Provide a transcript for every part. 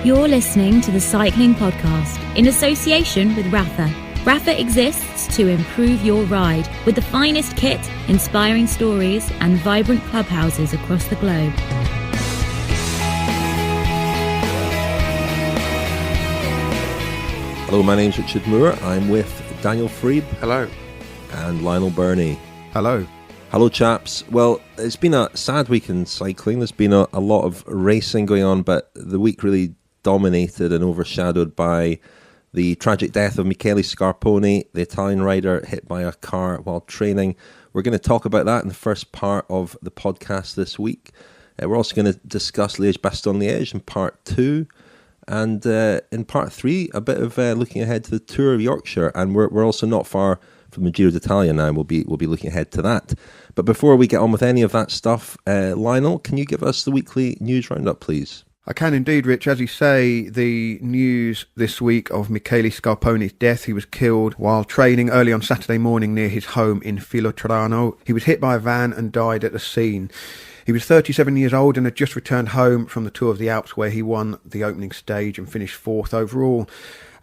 You're listening to the Cycling Podcast in association with Rapha. Rapha exists to improve your ride with the finest kit, inspiring stories, and vibrant clubhouses across the globe. Hello, my name's Richard Moore. I'm with Daniel Friebe. Hello. And Lionel Birnie. Hello. Hello, chaps. Well, it's been a sad week in cycling. There's been a lot of racing going on, but the week really dominated and overshadowed by the tragic death of Michele Scarponi, the Italian rider hit by a car while training. We're going to talk about that in the first part of the podcast this week. We're also going to discuss Liège-Bastogne-Liège in part 2. And in part 3, a bit of looking ahead to the Tour of Yorkshire. And we're also not far from the Giro d'Italia now. We'll be looking ahead to that. But before we get on with any of that stuff, Lionel, can you give us the weekly news roundup, please? I can indeed, Rich. As you say, the news this week of Michele Scarponi's death. He was killed while training early on Saturday morning near his home in Filotrano. He was hit by a van and died at the scene. He was 37 years old and had just returned home from the Tour of the Alps, where he won the opening stage and finished fourth overall.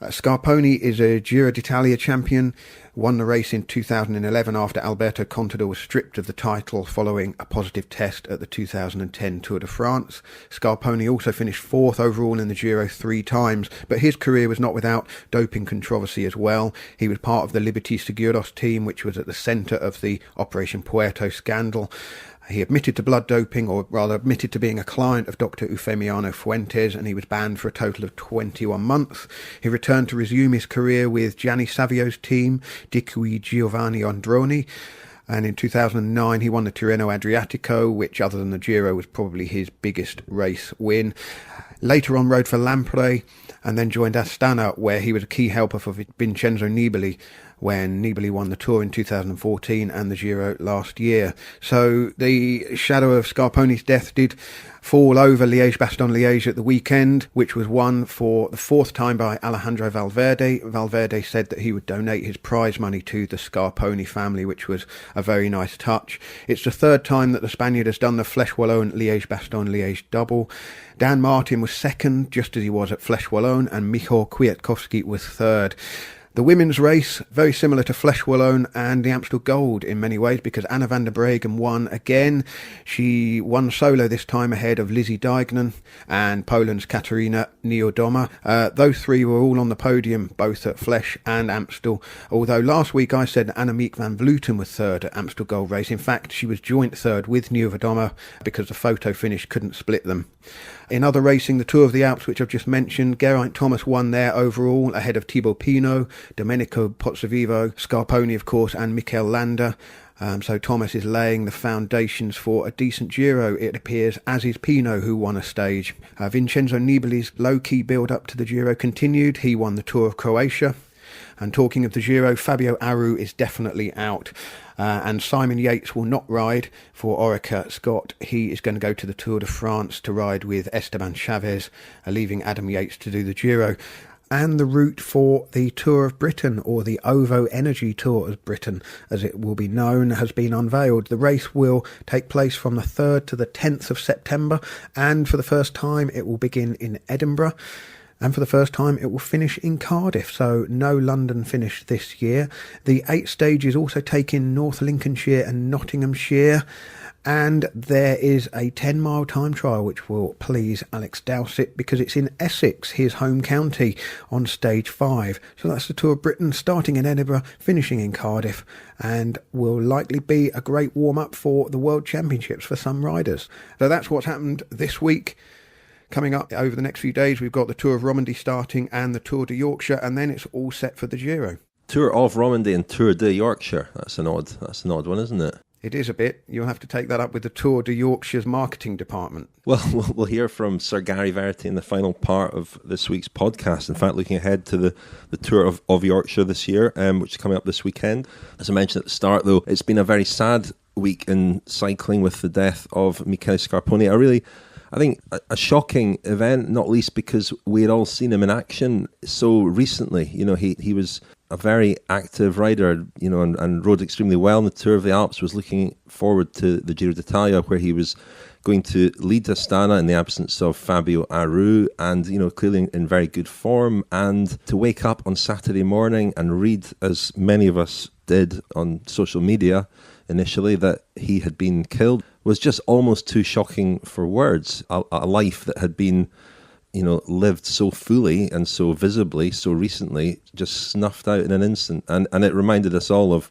Scarponi is a Giro d'Italia champion, won the race in 2011 after Alberto Contender was stripped of the title following a positive test at the 2010 Tour de France. Scarponi also finished fourth overall in the Giro 3 times, but his career was not without doping controversy as well. He was part of the Liberty Seguros team, which was at the centre of the Operation Puerto scandal. He admitted to blood doping, or rather admitted to being a client of Dr. Eufemiano Fuentes, and he was banned for a total of 21 months. He returned to resume his career with Gianni Savio's team, di cui Giovanni Androni, and in 2009 he won the Tirreno Adriatico, which other than the Giro was probably his biggest race win. Later on rode for Lampre, and then joined Astana, where he was a key helper for Vincenzo Nibali when Nibali won the Tour in 2014 and the Giro last year. So the shadow of Scarponi's death did fall over Liège-Bastogne-Liège at the weekend, which was won for the fourth time by Alejandro Valverde. Valverde said that he would donate his prize money to the Scarponi family, which was a very nice touch. It's the third time that the Spaniard has done the Flèche Wallonne Liège-Bastogne-Liège double. Dan Martin was second, just as he was at Flèche Wallonne, and Michał Kwiatkowski was third. The women's race, very similar to Flèche Wallonne and the Amstel Gold in many ways, because Anna van der Breggen won again. She won solo this time ahead of Lizzie Deignan and Poland's Katarina Niewiadoma. Those three were all on the podium, both at Flèche and Amstel, although last week I said Annemiek van Vleuten was third at Amstel Gold Race. In fact, she was joint third with Niewiadoma because the photo finish couldn't split them. In other racing, the Tour of the Alps, which I've just mentioned, Geraint Thomas won there overall ahead of Thibaut Pinot, Domenico Pozzovivo, Scarponi, of course, and Mikel Landa. So Thomas is laying the foundations for a decent Giro, it appears, as is Pinot, who won a stage. Vincenzo Nibali's low-key build-up to the Giro continued. He won the Tour of Croatia. And talking of the Giro, Fabio Aru is definitely out. And Simon Yates will not ride for Orica Scott. He is going to go to the Tour de France to ride with Esteban Chavez, leaving Adam Yates to do the Giro. And the route for the Tour of Britain, or the OVO Energy Tour of Britain, as it will be known, has been unveiled. The race will take place from the 3rd to the 10th of September, and for the first time it will begin in Edinburgh. And for the first time, it will finish in Cardiff, so no London finish this year. The 8 stages also take in North Lincolnshire and Nottinghamshire. And there is a 10-mile time trial, which will please Alex Dowsett because it's in Essex, his home county, on stage 5. So that's the Tour of Britain, starting in Edinburgh, finishing in Cardiff, and will likely be a great warm-up for the World Championships for some riders. So that's what's happened this week. Coming up over the next few days, we've got the Tour of Romandy starting and the Tour de Yorkshire, and then it's all set for the Giro. Tour of Romandy and Tour de Yorkshire. That's an odd one, isn't it? It is a bit. You'll have to take that up with the Tour de Yorkshire's marketing department. Well, we'll hear from Sir Gary Verity in the final part of this week's podcast. In fact, looking ahead to the Tour of Yorkshire this year, which is coming up this weekend. As I mentioned at the start, though, it's been a very sad week in cycling with the death of Michele Scarponi. I think a shocking event, not least because we had all seen him in action so recently. You know, he was a very active rider, and rode extremely well in the Tour of the Alps, was looking forward to the Giro d'Italia, where he was going to lead Astana in the absence of Fabio Aru, and, clearly in very good form. And to wake up on Saturday morning and read, as many of us did on social media initially, that he had been killed was just almost too shocking for words. A life that had been, lived so fully and so visibly, so recently, just snuffed out in an instant. And it reminded us all of,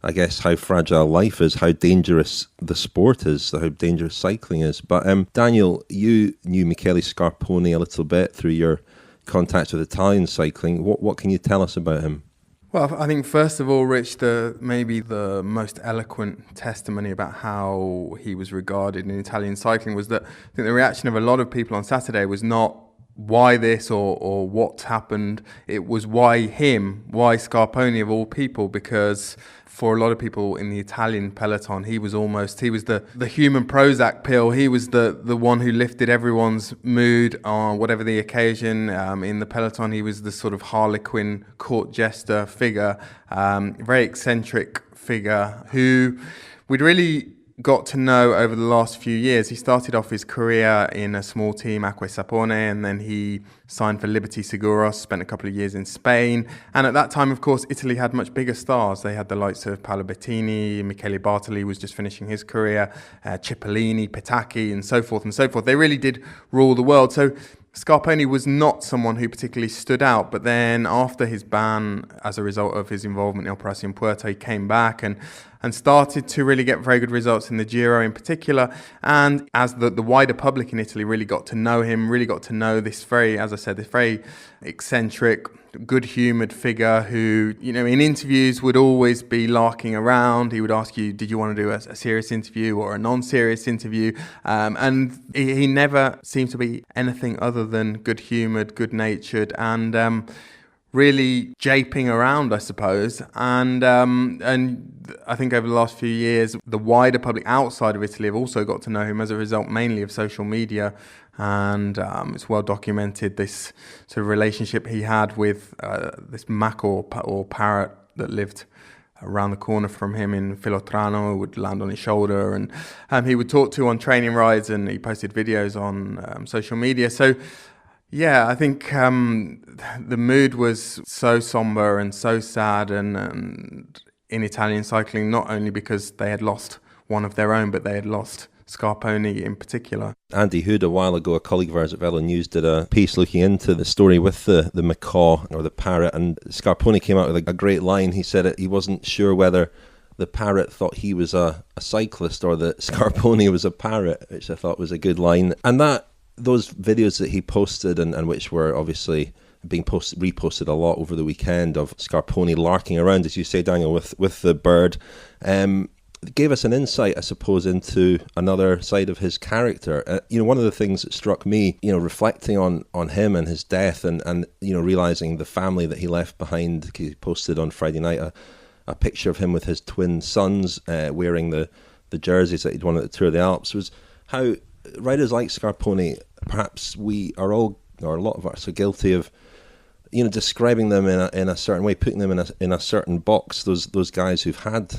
I guess, how fragile life is, how dangerous the sport is, how dangerous cycling is. But Daniel, you knew Michele Scarponi a little bit through your contacts with Italian cycling. What can you tell us about him? Well, I think first of all, Rich, maybe the most eloquent testimony about how he was regarded in Italian cycling was that I think the reaction of a lot of people on Saturday was not why this or what's happened. It was why him, why Scarponi of all people, because for a lot of people in the Italian peloton, he was the human Prozac pill. He was the one who lifted everyone's mood on whatever the occasion. In the peloton, he was the sort of harlequin court jester figure, very eccentric figure who we'd really got to know over the last few years. He started off his career in a small team, Acqua Sapone, and then he signed for Liberty Seguros, spent a couple of years in Spain. And at that time, of course, Italy had much bigger stars. They had the likes of Paolo Bettini, Michele Bartoli was just finishing his career, Cipollini, Petacchi, and so forth and so forth. They really did rule the world. So Scarponi was not someone who particularly stood out, but then after his ban, as a result of his involvement in Operación Puerto, he came back and started to really get very good results in the Giro in particular. And as the wider public in Italy really got to know him, really got to know this very, as I said, this very eccentric, good-humoured figure who, in interviews would always be larking around. He would ask you, did you want to do a serious interview or a non-serious interview? And he never seemed to be anything other than good-humoured, good-natured, and really japing around, I suppose. And I think over the last few years, the wider public outside of Italy have also got to know him as a result mainly of social media. And it's well documented, this sort of relationship he had with this mac or parrot that lived around the corner from him in Filotrano, would land on his shoulder, and he would talk to on training rides, and he posted videos on social media. So yeah, I think the mood was so somber and so sad and in Italian cycling, not only because they had lost one of their own, but they had lost Scarponi in particular. Andy Hood, a while ago, a colleague of ours at Velo News, did a piece looking into the story with the macaw or the parrot, and Scarponi came out with a great line. He said he wasn't sure whether the parrot thought he was a cyclist or that Scarponi was a parrot, which I thought was a good line. And those videos that he posted and which were obviously being reposted a lot over the weekend of Scarponi larking around, as you say, Daniel, with the bird, gave us an insight, I suppose, into another side of his character. One of the things that struck me, reflecting on him and his death and realising the family that he left behind. He posted on Friday night a picture of him with his twin sons wearing the jerseys that he'd won at the Tour of the Alps, was how riders like Scarponi, perhaps we are all, or a lot of us, are guilty of describing them in a certain way, putting them in a certain box. Those guys who've had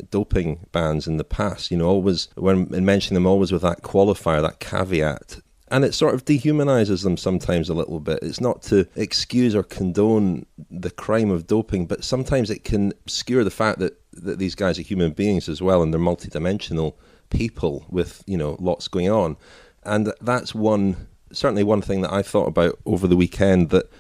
doping bans in the past, always when mentioning them, always with that qualifier, that caveat, and it sort of dehumanizes them sometimes a little bit. It's not to excuse or condone the crime of doping, but sometimes it can obscure the fact that these guys are human beings as well, and they're multidimensional people with lots going on. And that's certainly one thing that I thought about over the weekend, that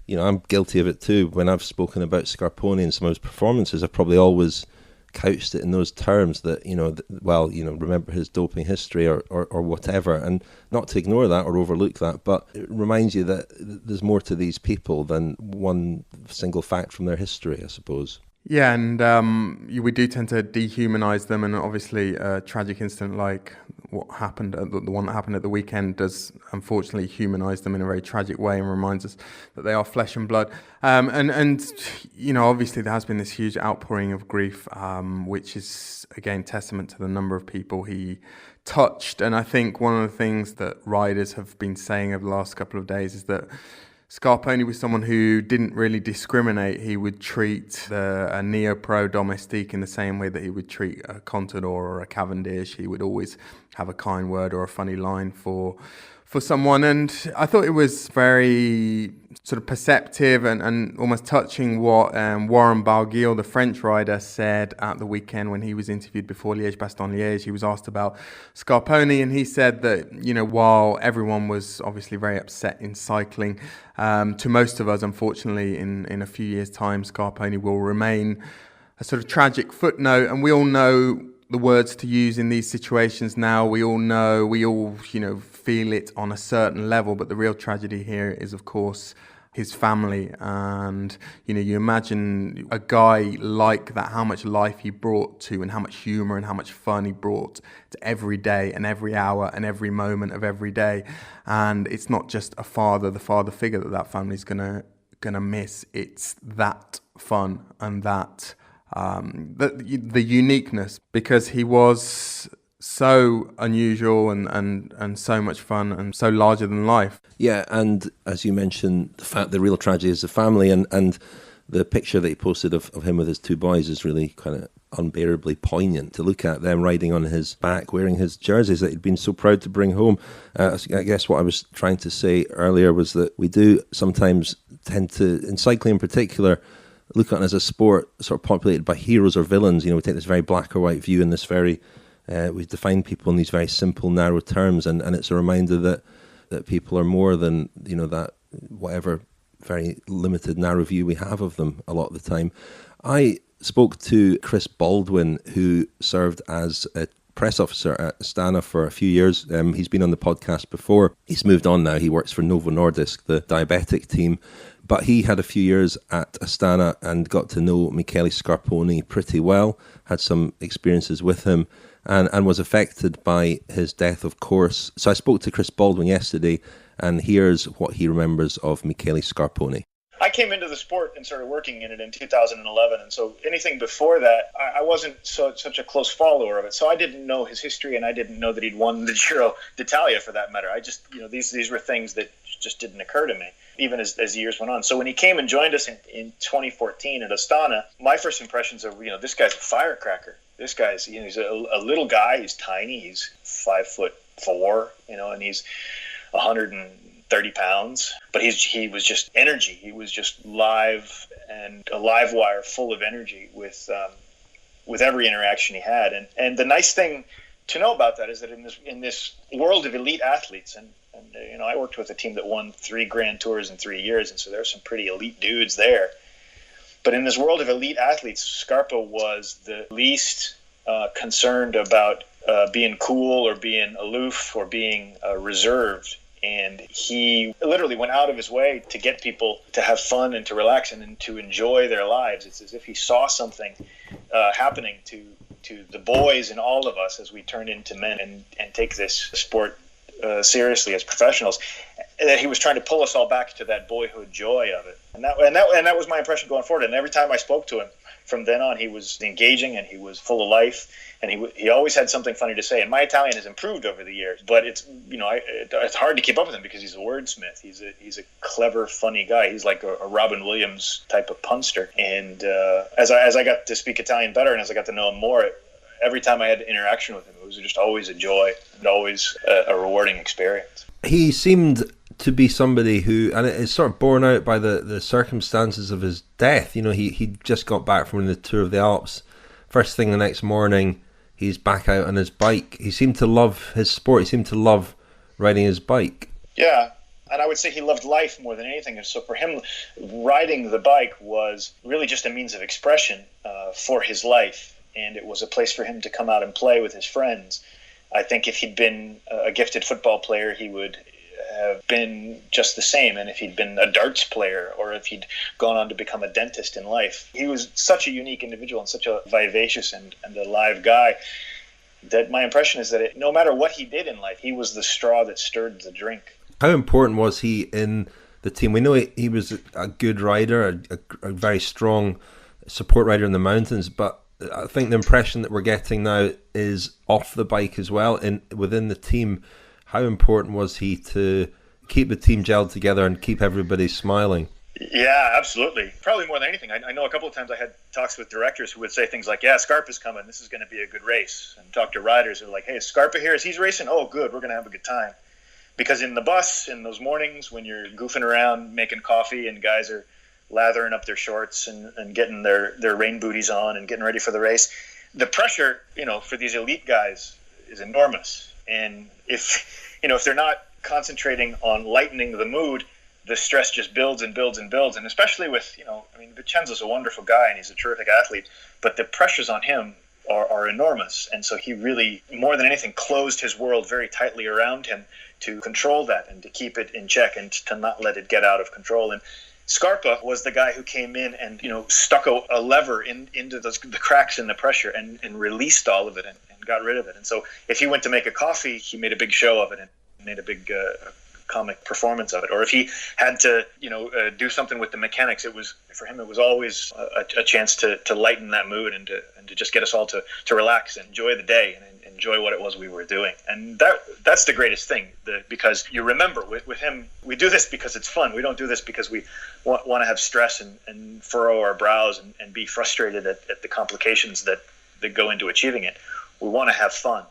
I'm guilty of it too. When I've spoken about Scarponi and some of his performances, I've probably always couched it in those terms that, remember his doping history or whatever, and not to ignore that or overlook that, but it reminds you that there's more to these people than one single fact from their history, I suppose. Yeah, and we do tend to dehumanize them, and obviously a tragic incident like what happened, the one that happened at the weekend, does unfortunately humanize them in a very tragic way and reminds us that they are flesh and blood. And obviously there has been this huge outpouring of grief, which is again testament to the number of people he touched. And I think one of the things that riders have been saying over the last couple of days is that Scarponi was someone who didn't really discriminate. He would treat a neo-pro domestique in the same way that he would treat a contender or a Cavendish. He would always have a kind word or a funny line for someone, and I thought it was very sort of perceptive and almost touching what Warren Barguil, the French rider, said at the weekend when he was interviewed before Liège-Bastogne-Liège. He was asked about Scarponi, and he said that, you know, while everyone was obviously very upset in cycling, to most of us, unfortunately, in a few years' time, Scarponi will remain a sort of tragic footnote, and we all know the words to use in these situations now. We all know, feel it on a certain level, but the real tragedy here is, of course, his family. And, you imagine a guy like that, how much life he brought to, and how much humour and how much fun he brought to every day and every hour and every moment of every day. And it's not just the father figure that family's gonna miss. It's that fun and that the uniqueness, because he was so unusual and so much fun and so larger than life. Yeah, and as you mentioned, the real tragedy is the family, and the picture that he posted of him with his two boys is really kind of unbearably poignant to look at, them riding on his back, wearing his jerseys that he'd been so proud to bring home. I guess what I was trying to say earlier was that we do sometimes tend to, in cycling in particular, look at it as a sport sort of populated by heroes or villains. We take this very black or white view, and this very we define people in these very simple, narrow terms, and it's a reminder that people are more than, that whatever very limited, narrow view we have of them a lot of the time. I spoke to Chris Baldwin, who served as a press officer at Astana for a few years. He's been on the podcast before. He's moved on now. He works for Novo Nordisk, the diabetic team. But he had a few years at Astana and got to know Michele Scarponi pretty well, had some experiences with him, and was affected by his death, of course. So I spoke to Chris Baldwin yesterday, and here's what he remembers of Michele Scarponi. I came into the sport and started working in it in 2011, and so anything before that, I wasn't such a close follower of it. So I didn't know his history, and I didn't know that he'd won the Giro d'Italia, for that matter. I just, these were things that just didn't occur to me, even as years went on. So when he came and joined us in 2014 at Astana, my first impressions are, this guy's a firecracker. This guy's, he's a little guy. He's tiny. He's 5'4", and he's 130 pounds. But he was just energy. He was just live and a live wire, full of energy with every interaction he had. And the nice thing to know about that is that in this world of elite athletes, and I worked with a team that won 3 Grand Tours in 3 years, and so there's some pretty elite dudes there. But in this world of elite athletes, Scarpa was the least concerned about being cool or being aloof or being reserved. And he literally went out of his way to get people to have fun and to relax and to enjoy their lives. It's as if he saw something happening to the boys and all of us as we turn into men and take this sport seriously as professionals, that he was trying to pull us all back to that boyhood joy of it. And that was my impression going forward. And every time I spoke to him from then on, he was engaging and he was full of life, and he always had something funny to say. And my Italian has improved over the years, but it's it's hard to keep up with him because he's a wordsmith. He's a clever, funny guy. He's like a Robin Williams type of punster. And as I got to speak Italian better and as I got to know him more, every time I had interaction with him, it was just always a joy and always a rewarding experience. He seemed to be somebody who, and it's sort of borne out by the circumstances of his death. He just got back from the Tour of the Alps. First thing the next morning, he's back out on his bike. He seemed to love his sport. He seemed to love riding his bike. Yeah, and I would say he loved life more than anything. And so for him, riding the bike was really just a means of expression for his life. And it was a place for him to come out and play with his friends. I think if he'd been a gifted football player, he would have been just the same. And if he'd been a darts player, or if he'd gone on to become a dentist in life, he was such a unique individual and such a vivacious and alive guy that my impression is that no matter what he did in life, he was the straw that stirred the drink. How important was he in the team? We know he was a good rider, a very strong support rider in the mountains, but I think the impression that we're getting now is off the bike as well. Within the team, how important was he to keep the team gelled together and keep everybody smiling. Yeah, absolutely. Probably more than anything. I know a couple of times I had talks with directors who would say things like, yeah, Scarpa's coming. This is going to be a good race. And talk to riders who are like, hey, is Scarpa here? Is he racing? Oh, good. We're going to have a good time. Because in the bus, in those mornings when you're goofing around, making coffee, and guys are lathering up their shorts and getting their rain booties on and getting ready for the race, the pressure, for these elite guys is enormous. And if they're not concentrating on lightening the mood, the stress just builds and builds and builds. And especially with, Vincenzo's a wonderful guy and he's a terrific athlete, but the pressures on him are enormous. And so he really, more than anything, closed his world very tightly around him to control that and to keep it in check and to not let it get out of control. And Scarpa was the guy who came in and, stuck a lever into the cracks in the pressure and released all of it and got rid of it. And so if he went to make a coffee, he made a big show of it and made a big comic performance of it. Or if he had to, do something with the mechanics, it was always a chance to lighten that mood and to just get us all to relax and enjoy the day and enjoy what it was we were doing. And that's the greatest thing, because you remember with him, we do this because it's fun. We don't do this because we want to have stress and furrow our brows and be frustrated at the complications that go into achieving it. We want to have fun.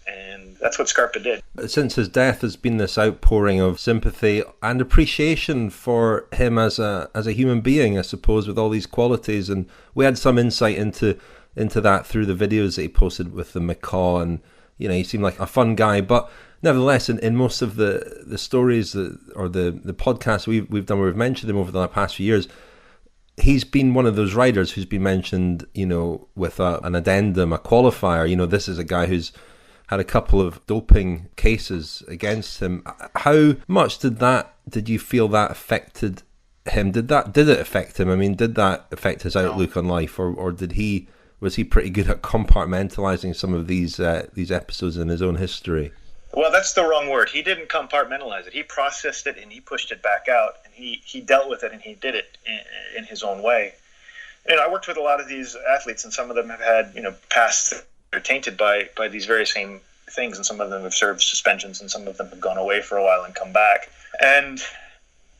And that's what Scarpa did. Since his death, there's been this outpouring of sympathy and appreciation for him as a human being, I suppose, with all these qualities. And we had some insight into that through the videos that he posted with the macaw. And, he seemed like a fun guy. But nevertheless, in most of the stories or the podcasts we've done where we've mentioned him over the past few years, he's been one of those riders who's been mentioned, with an addendum, a qualifier. This is a guy who's had a couple of doping cases against him. How much did you feel that affected him? Did it affect him? I mean, did that affect his outlook on life, or was he pretty good at compartmentalizing some of these episodes in his own history? Well, that's the wrong word. He didn't compartmentalize it. He processed it and he pushed it back out, and he dealt with it and he did it in his own way. I worked with a lot of these athletes, and some of them have had past. They're tainted by these very same things, and some of them have served suspensions, and some of them have gone away for a while and come back. And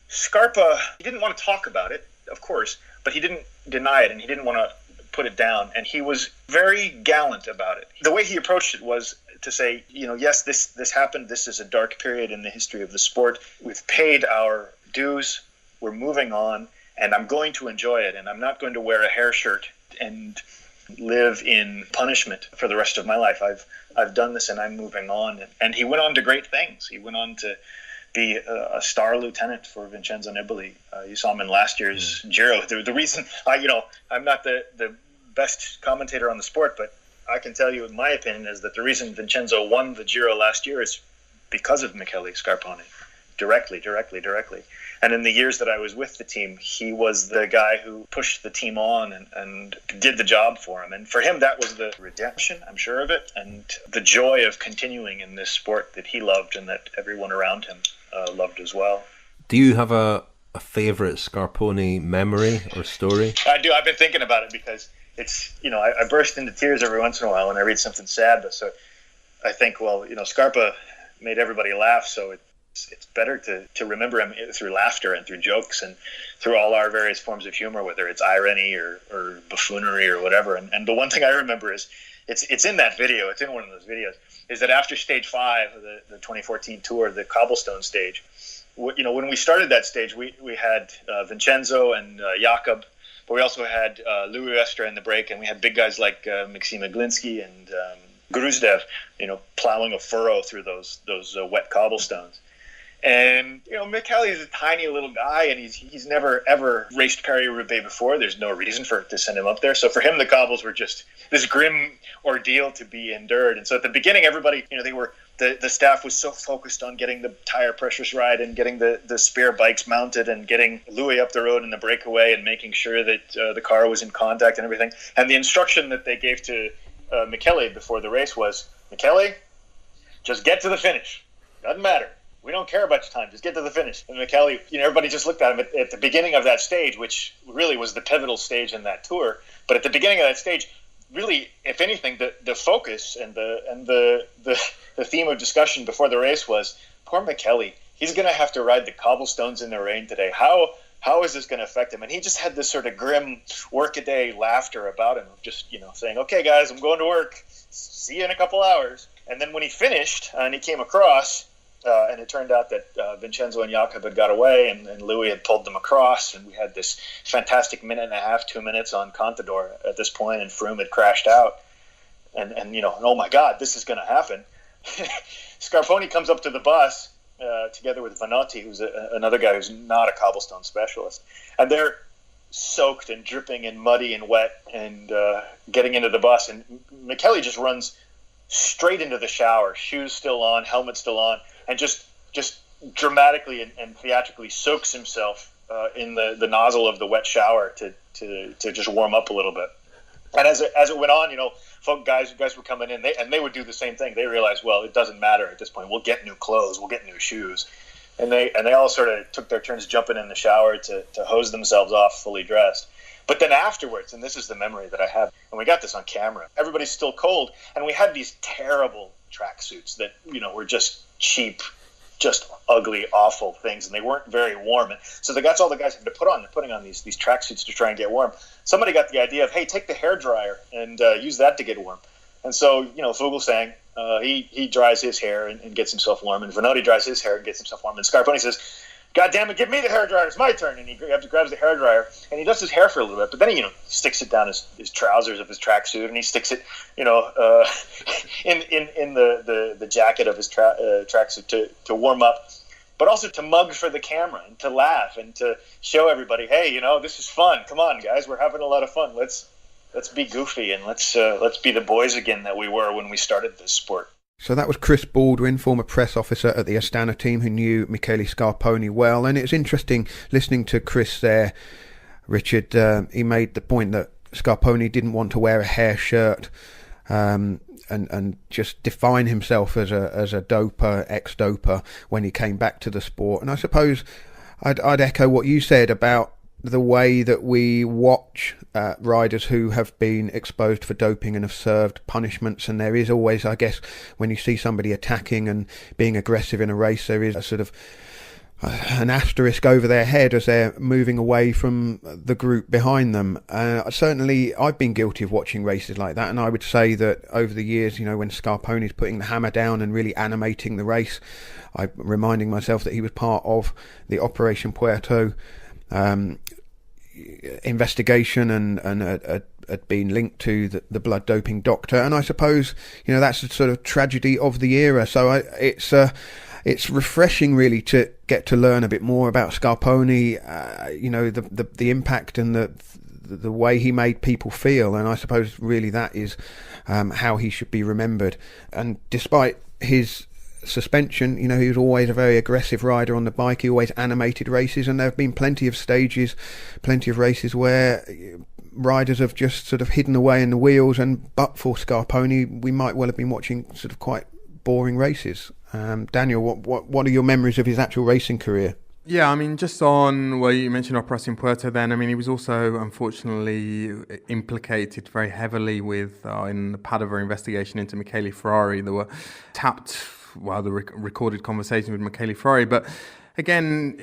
Scarpa, he didn't want to talk about it, of course, but he didn't deny it, and he didn't want to put it down, and he was very gallant about it. The way he approached it was to say, yes, this happened. This is a dark period in the history of the sport. We've paid our dues. We're moving on, and I'm going to enjoy it, and I'm not going to wear a hair shirt and live in punishment for the rest of my life. I've done this and I'm moving on. And he went on to great things. He went on to be a star lieutenant for Vincenzo Nibali. You saw him in last year's Giro. The reason I'm not the best commentator on the sport, but I can tell you, in my opinion, is that the reason Vincenzo won the Giro last year is because of Michele Scarponi. Directly. And in the years that I was with the team, he was the guy who pushed the team on and did the job for him. And for him, that was the redemption, I'm sure of it, and the joy of continuing in this sport that he loved and that everyone around him loved as well. Do you have a favorite Scarponi memory or story? I do. I've been thinking about it because it's, I burst into tears every once in a while when I read something sad. But so I think, well, Scarpa made everybody laugh, so it's better to remember him through laughter and through jokes and through all our various forms of humor, whether it's irony or buffoonery or whatever. And the one thing I remember is it's in that video. It's in one of those videos. Is that after stage 5 of the 2014 Tour, the cobblestone stage, when we started that stage, we had Vincenzo and Jakob, but we also had Louis Westra in the break, and we had big guys like Maxim Glinsky and Gruzdev, plowing a furrow through those wet cobblestones. And Michele is a tiny little guy, and he's never ever raced Paris-Roubaix before. There's no reason to send him up there. So for him, the cobbles were just this grim ordeal to be endured. And so at the beginning, everybody, the staff was so focused on getting the tire pressures right and getting the spare bikes mounted and getting Louis up the road in the breakaway and making sure that the car was in contact and everything. And the instruction that they gave to Michele before the race was, Michele, just get to the finish. Doesn't matter. We don't care about your time. Just get to the finish. And Michele, everybody just looked at him at the beginning of that stage, which really was the pivotal stage in that tour. But at the beginning of that stage, really, if anything, the focus and the theme of discussion before the race was, poor Michele. he's going to have to ride the cobblestones in the rain today. How is this going to affect him? And he just had this sort of grim workaday laughter about him, just, saying, okay, guys, I'm going to work. See you in a couple hours. And then when he finished and he came across, and it turned out that Vincenzo and Jakob had got away, and Louis had pulled them across, and we had this fantastic 2 minutes on Contador at this point, and Froome had crashed out. And oh my God, this is going to happen. Scarponi comes up to the bus, together with Vanotti, who's another guy who's not a cobblestone specialist. And they're soaked and dripping and muddy and wet and getting into the bus. And Michele just runs straight into the shower, shoes still on, helmet still on, and just dramatically and theatrically soaks himself in the nozzle of the wet shower to just warm up a little bit. And as it went on, guys were coming in, and they would do the same thing. They realized, well, it doesn't matter at this point. We'll get new clothes, we'll get new shoes, and they all sort of took their turns jumping in the shower to hose themselves off, fully dressed. But then afterwards, and this is the memory that I have, and we got this on camera. Everybody's still cold, and we had these terrible tracksuits that were just cheap, just ugly, awful things, and they weren't very warm. And so that's all the guys had to put on. They're putting on these tracksuits to try and get warm. Somebody got the idea of, hey, take the hairdryer and use that to get warm. And so, Fuglsang, he dries his hair and gets himself warm, and Vanotti dries his hair and gets himself warm. And Scarponi says, God damn it, give me the hairdryer, it's my turn. And he grabs the hairdryer, and he does his hair for a little bit, but then he, sticks it down his trousers of his tracksuit, and he sticks it, in the jacket of his tracksuit to warm up, but also to mug for the camera and to laugh and to show everybody, hey, this is fun. Come on, guys, we're having a lot of fun. Let's be goofy and let's be the boys again that we were when we started this sport. So that was Chris Baldwin, former press officer at the Astana team, who knew Michele Scarponi well. And it's interesting listening to Chris there, Richard. He made the point that Scarponi didn't want to wear a hair shirt and just define himself as a doper, ex-doper, when he came back to the sport. And I suppose I'd echo what you said about the way that we watch riders who have been exposed for doping and have served punishments. And there is always, I guess, when you see somebody attacking and being aggressive in a race, there is a sort of an asterisk over their head as they're moving away from the group behind them. Certainly, I've been guilty of watching races like that, and I would say that over the years, when Scarponi's putting the hammer down and really animating the race, I'm reminding myself that he was part of the Operation Puerto investigation and had been linked to the blood doping doctor, and I suppose that's the sort of tragedy of the era. So it's refreshing really to get to learn a bit more about Scarponi, the impact and the way he made people feel, and I suppose really that is how he should be remembered. And despite his suspension, he was always a very aggressive rider on the bike. He always animated races, and there have been plenty of races where riders have just sort of hidden away in the wheels, and but for Scarponi we might well have been watching sort of quite boring races. Daniel, what are your memories of his actual racing career? Yeah, just on, well, you mentioned Operation Puerto then. He was also, unfortunately, implicated very heavily with in the Padova investigation into Michele Ferrari. There were the recorded conversations with Michele Ferrari. But again,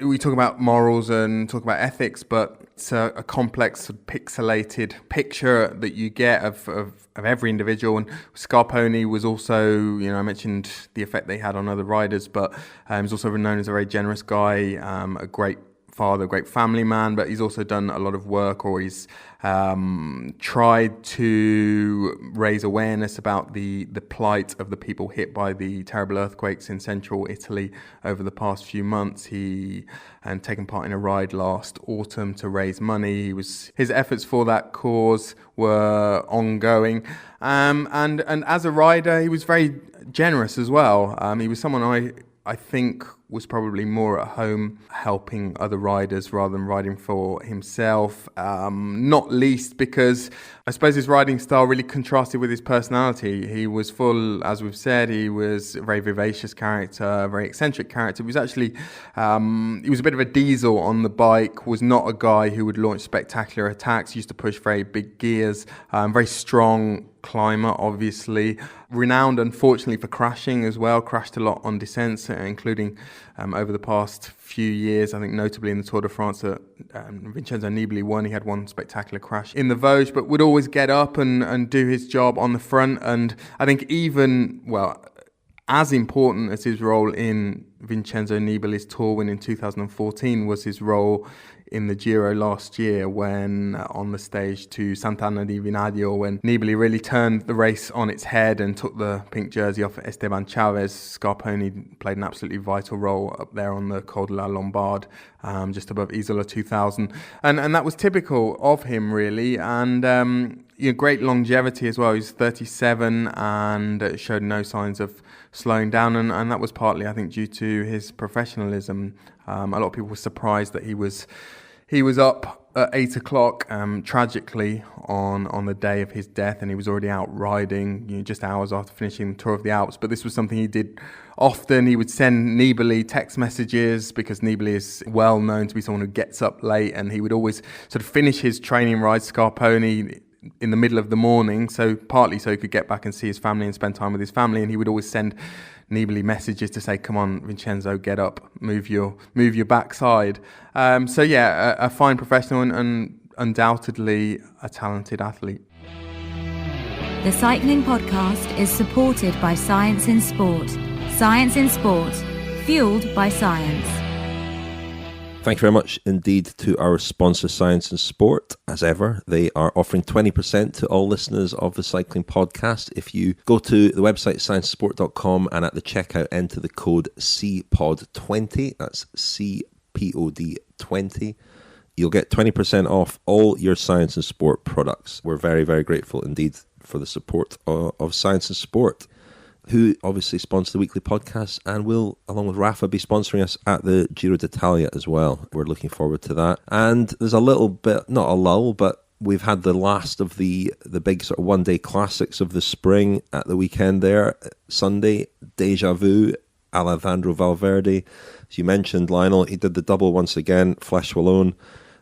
we talk about morals and talk about ethics, but it's a complex, pixelated picture that you get of every individual. And Scarponi was also, I mentioned the effect they had on other riders, but he's also known as a very generous guy, a great father, a great family man, but he's also done a lot of work, or he's tried to raise awareness about the plight of the people hit by the terrible earthquakes in central Italy over the past few months. He taken part in a ride last autumn to raise money. His efforts for that cause were ongoing, and as a rider, he was very generous as well. He was someone I think was probably more at home helping other riders rather than riding for himself, not least because I suppose his riding style really contrasted with his personality. He was full, as we've said, he was a very vivacious character, a very eccentric character. He was actually, he was a bit of a diesel on the bike, was not a guy who would launch spectacular attacks, used to push very big gears, very strong climber, obviously. Renowned, unfortunately, for crashing as well. Crashed a lot on descents, including over the past few years. I think notably in the Tour de France that Vincenzo Nibali won. He had one spectacular crash in the Vosges, but would always get up and do his job on the front. And I think even, well, as important as his role in Vincenzo Nibali's Tour win in 2014 was his role in the Giro last year when on the stage to Sant'Anna di Vinadio, when Nibali really turned the race on its head and took the pink jersey off Esteban Chavez. Scarponi played an absolutely vital role up there on the Col de la Lombard, just above Isola 2000. And that was typical of him, really. And great longevity as well. He's 37 and showed no signs of slowing down. And that was partly, I think, due to his professionalism. A lot of people were surprised that he was up at 8 o'clock, tragically, on the day of his death, and he was already out riding, just hours after finishing the Tour of the Alps. But this was something he did often. He would send Nibali text messages, because Nibali is well known to be someone who gets up late, and he would always sort of finish his training ride, Scarponi, in the middle of the morning, so partly so he could get back and see his family and spend time with his family. And he would always send Nibali messages to say, "Come on, Vincenzo, get up, move your backside." A fine professional and undoubtedly a talented athlete. The Cycling Podcast is supported by Science in Sport. Science in Sport, fueled by science. Thank you very much indeed to our sponsor, Science and Sport. As ever, they are offering 20% to all listeners of the Cycling Podcast. If you go to the website sciencesport.com and at the checkout enter the code CPOD20, that's CPOD20, you'll get 20% off all your Science and Sport products. We're very, very grateful indeed for the support of Science and Sport, who obviously sponsor the weekly podcast and will, along with Rapha, be sponsoring us at the Giro d'Italia as well. We're looking forward to that. And there's a little bit, not a lull, but we've had the last of the big sort of one-day classics of the spring at the weekend there. Sunday, Deja Vu, Alejandro Valverde. As you mentioned, Lionel, he did the double once again, Flèche Wallonne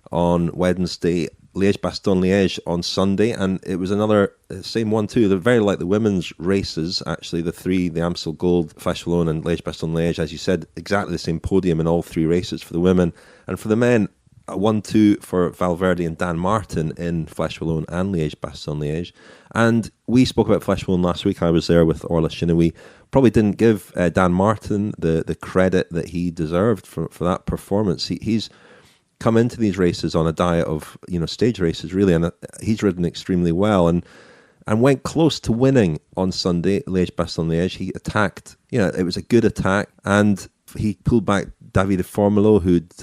on Wednesday, Liège-Bastogne-Liège on Sunday, and it was another same one too. They're very like the women's races, actually. The three, the Amstel Gold, Flèche Wallonne and Liège-Bastogne-Liège, as you said, exactly the same podium in all three races for the women. And for the men, 1-2 for Valverde and Dan Martin in Flèche Wallonne and Liège-Bastogne-Liège. And we spoke about Flèche Wallonne last week. I was there with Orla Shinoui. Probably didn't give Dan Martin the credit that he deserved for that performance. He's come into these races on a diet of stage races really, and he's ridden extremely well and went close to winning on Sunday, Liège-Bastogne-Liège. He attacked, it was a good attack, and he pulled back Davide Formulo, who'd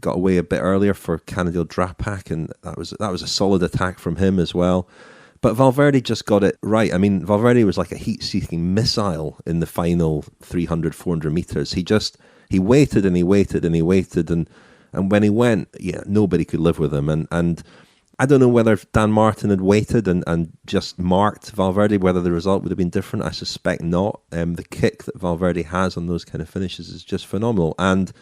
got away a bit earlier for Canadil Drapac, and that was a solid attack from him as well. But Valverde just got it right. I mean, Valverde was like a heat-seeking missile in the final 300, 400 metres. He waited and he waited and he waited, and when he went, nobody could live with him. And I don't know whether if Dan Martin had waited and just marked Valverde, whether the result would have been different. I suspect not. The kick that Valverde has on those kind of finishes is just phenomenal. And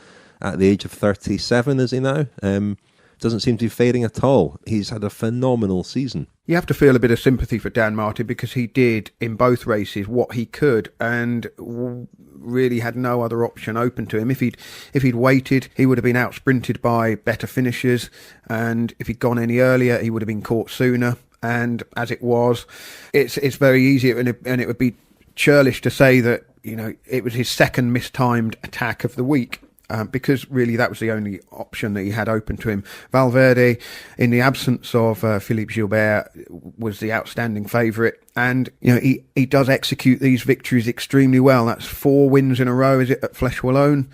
at the age of 37, is he now? Doesn't seem to be fading at all. He's had a phenomenal season. You have to feel a bit of sympathy for Dan Martin, because he did in both races what he could and really had no other option open to him. If he'd waited, he would have been out sprinted by better finishers, and if he'd gone any earlier, he would have been caught sooner. And as it was, it's very easy, and it would be churlish to say that it was his second mistimed attack of the week. Because really that was the only option that he had open to him. Valverde, in the absence of Philippe Gilbert, was the outstanding favourite. And, he does execute these victories extremely well. That's 4 wins in a row, is it, at Flèche Wallonne?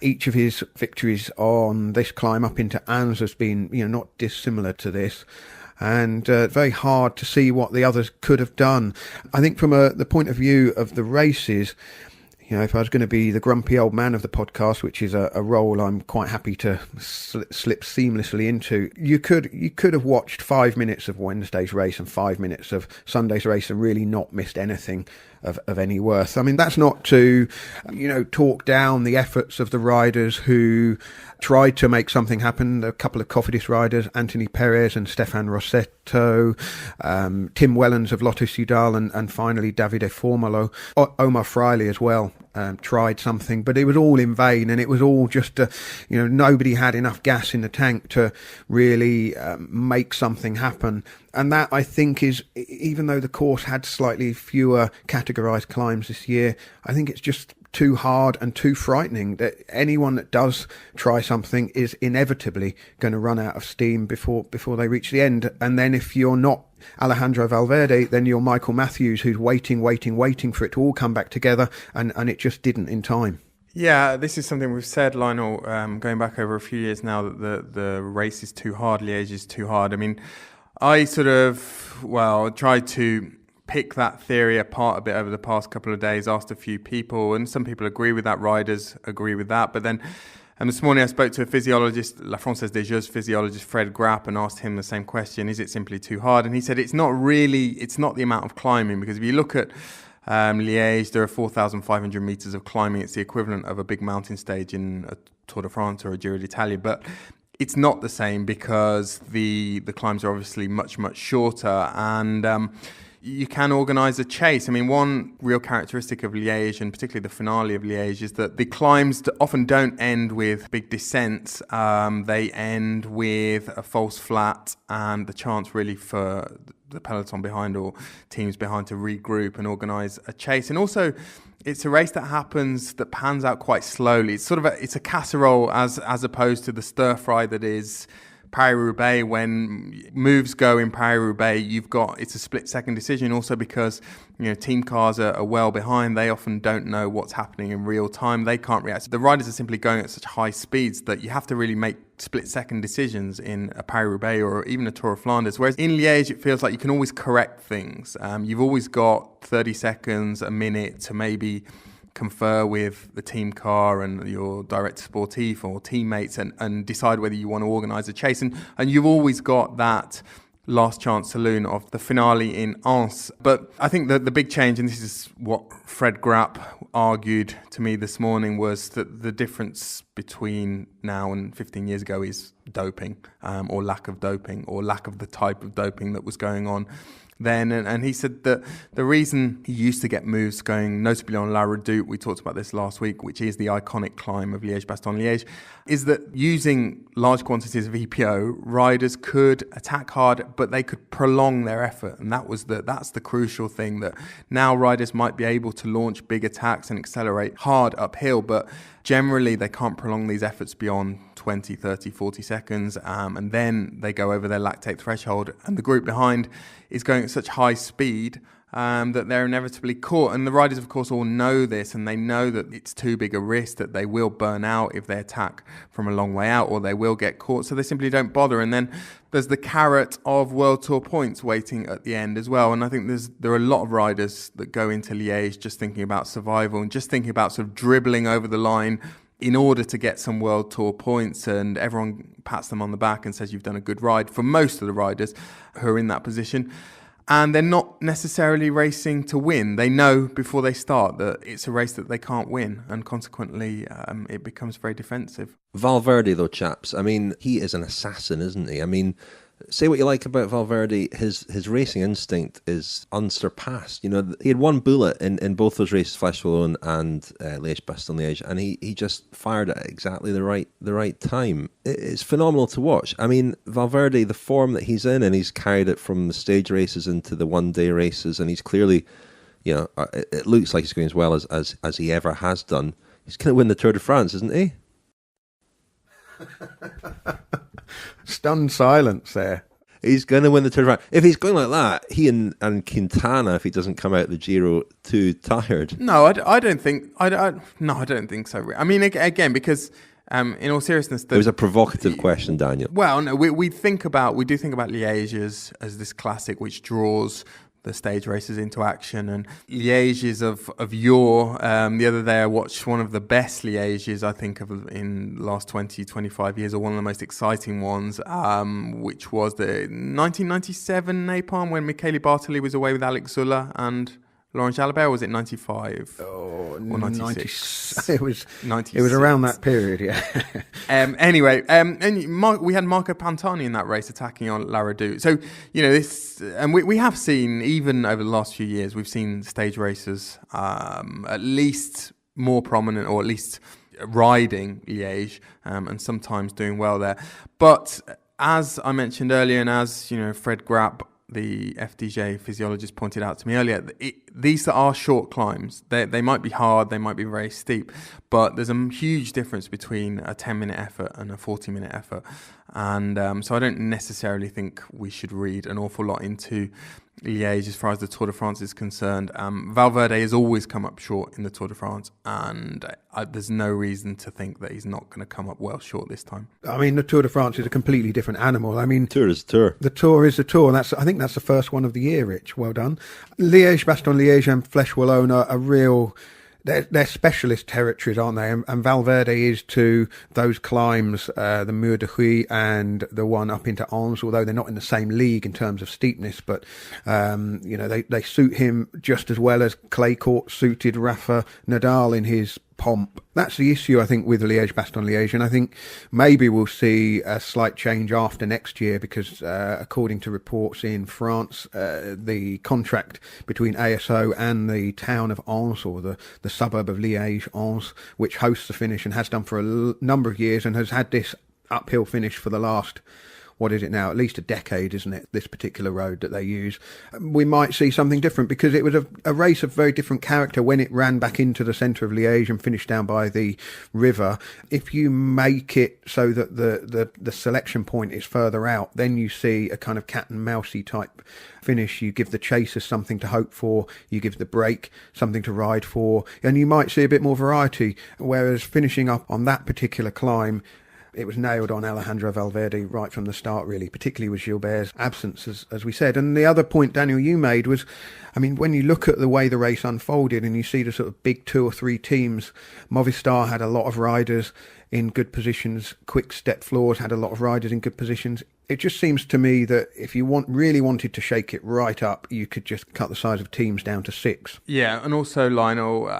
Each of his victories on this climb up into Ans has been, not dissimilar to this. And very hard to see what the others could have done. I think from the point of view of the races, if I was going to be the grumpy old man of the podcast, which is a role I'm quite happy to slip seamlessly into, you could have watched 5 minutes of Wednesday's race and 5 minutes of Sunday's race and really not missed anything. of any worth. I mean, that's not to, talk down the efforts of the riders who tried to make something happen. A couple of Cofidis riders, Anthony Perez and Stefan Rossetto, Tim Wellens of Lotto Soudal, and finally Davide Formolo, Omar Friebe as well. Tried something, but it was all in vain, and it was all just, nobody had enough gas in the tank to really make something happen. And that, I think, is, even though the course had slightly fewer categorised climbs this year, I think it's just too hard and too frightening that anyone that does try something is inevitably going to run out of steam before they reach the end. And then if you're not Alejandro Valverde, then you're Michael Matthews, who's waiting for it to all come back together, and it just didn't in time. Yeah, this is something we've said, Lionel, going back over a few years now, that the race is too hard, Liège is too hard. I mean, I tried to pick that theory apart a bit over the past couple of days, asked a few people, and some people agree with that, riders agree with that. But then this morning I spoke to a physiologist, La Française des Jeux physiologist Fred Grapp, and asked him the same question: is it simply too hard? And he said it's not the amount of climbing, because if you look at Liège, there are 4,500 metres of climbing. It's the equivalent of a big mountain stage in a Tour de France or a Giro d'Italia, but it's not the same because the climbs are obviously much, much shorter, and you can organise a chase. I mean, one real characteristic of Liège, and particularly the finale of Liège, is that the climbs often don't end with big descents. They end with a false flat and the chance really for the peloton behind or teams behind to regroup and organise a chase. And also, it's a race that pans out quite slowly. It's it's a casserole as opposed to the stir fry that is Paris-Roubaix. When moves go in Paris-Roubaix, it's a split-second decision. Also because team cars are well behind, they often don't know what's happening in real time. They can't react. The riders are simply going at such high speeds that you have to really make split-second decisions in a Paris-Roubaix or even a Tour of Flanders. Whereas in Liège, it feels like you can always correct things. You've always got 30 seconds, a minute to maybe confer with the team car and your director sportif or teammates and decide whether you want to organise a chase. And you've always got that last chance saloon of the finale in Ans. But I think that the big change, and this is what Fred Grapp argued to me this morning, was that the difference between now and 15 years ago is doping, or lack of doping, or lack of the type of doping that was going on then. And he said that the reason he used to get moves going, notably on La Redoute, we talked about this last week, which is the iconic climb of Liège-Bastogne-Liège, is that using large quantities of EPO, riders could attack hard, but they could prolong their effort. And that's the crucial thing, that now riders might be able to launch big attacks and accelerate hard uphill, but generally they can't prolong these efforts beyond 20, 30, 40 seconds, and then they go over their lactate threshold, and the group behind is going at such high speed that they're inevitably caught. And the riders, of course, all know this, and they know that it's too big a risk, that they will burn out if they attack from a long way out, or they will get caught, so they simply don't bother. And then there's the carrot of World Tour points waiting at the end as well. And I think there are a lot of riders that go into Liège just thinking about survival and just thinking about sort of dribbling over the line in order to get some World Tour points, and everyone pats them on the back and says you've done a good ride for most of the riders who are in that position. And they're not necessarily racing to win. They know before they start that it's a race that they can't win, and consequently it becomes very defensive. Valverde, though, chaps, I mean, he is an assassin, isn't he? I mean, say what you like about Valverde, his racing instinct is unsurpassed. He had one bullet in both those races, Flash Wallon and Liège-Bastogne-Liège, and he just fired at exactly the right time. It's phenomenal to watch. I mean, Valverde, the form that he's in, and he's carried it from the stage races into the one-day races, and he's clearly, it looks like he's going as well as he ever has done. He's going to win the Tour de France, isn't he? Stunned silence there. He's going to win the Tour de France. If he's going like that, he and Quintana, if he doesn't come out the Giro too tired. No, I don't think. I don't think so. I mean, again, because in all seriousness, it was a provocative question, Daniel. Well, no, we do think about Liège as this classic which draws the stage races into action, and Liège is of yore. The other day I watched one of the best Lièges I think of in the last 20, 25 years, or one of the most exciting ones, which was the 1997 Napalm, when Michele Bartoli was away with Alex Zuller and Laurent Jalabert, or was it 95? Oh, or 96? It was 96. It was around that period, yeah. Anyway, and we had Marco Pantani in that race attacking on La Redoute. So, this, and we have seen, even over the last few years, we've seen stage racers at least more prominent, or at least riding Liège, and sometimes doing well there. But as I mentioned earlier, and as Fred Grapp, the FDJ physiologist, pointed out to me earlier, these are short climbs. They might be hard, they might be very steep, but there's a huge difference between a 10-minute effort and a 40-minute effort. And so I don't necessarily think we should read an awful lot into Liège as far as the Tour de France is concerned. Valverde has always come up short in the Tour de France, and there's no reason to think that he's not going to come up well short this time. I mean, the Tour de France is a completely different animal. I mean, Tour is Tour. The Tour is the Tour, and I think that's the first one of the year, Rich. Well done. Liège-Bastogne-Liège and Flèche Wallonne are real... They're specialist territories, aren't they? And Valverde is to those climbs, the Mur de Huy and the one up into Ans, although they're not in the same league in terms of steepness, but, they suit him just as well as clay court suited Rapha Nadal in his pomp. That's the issue, I think, with Liège-Bastogne-Liège, and I think maybe we'll see a slight change after next year because, according to reports in France, the contract between ASO and the town of Ans, or the suburb of Liège, Ans, which hosts the finish and has done for a number of years and has had this uphill finish for the last... what is it now? At least a decade, isn't it? This particular road that they use. We might see something different because it was a race of very different character when it ran back into the centre of Liège and finished down by the river. If you make it so that the selection point is further out, then you see a kind of cat and mousey type finish. You give the chasers something to hope for, you give the break something to ride for, and you might see a bit more variety. Whereas finishing up on that particular climb, it was nailed on Alejandro Valverde right from the start, really, particularly with Gilbert's absence, as we said. And the other point, Daniel, you made was, I mean, when you look at the way the race unfolded and you see the sort of big 2 or 3 teams, Movistar had a lot of riders in good positions, Quick Step Floors had a lot of riders in good positions. It just seems to me that if you really wanted to shake it right up, you could just cut the size of teams down to 6. Yeah, and also, Lionel,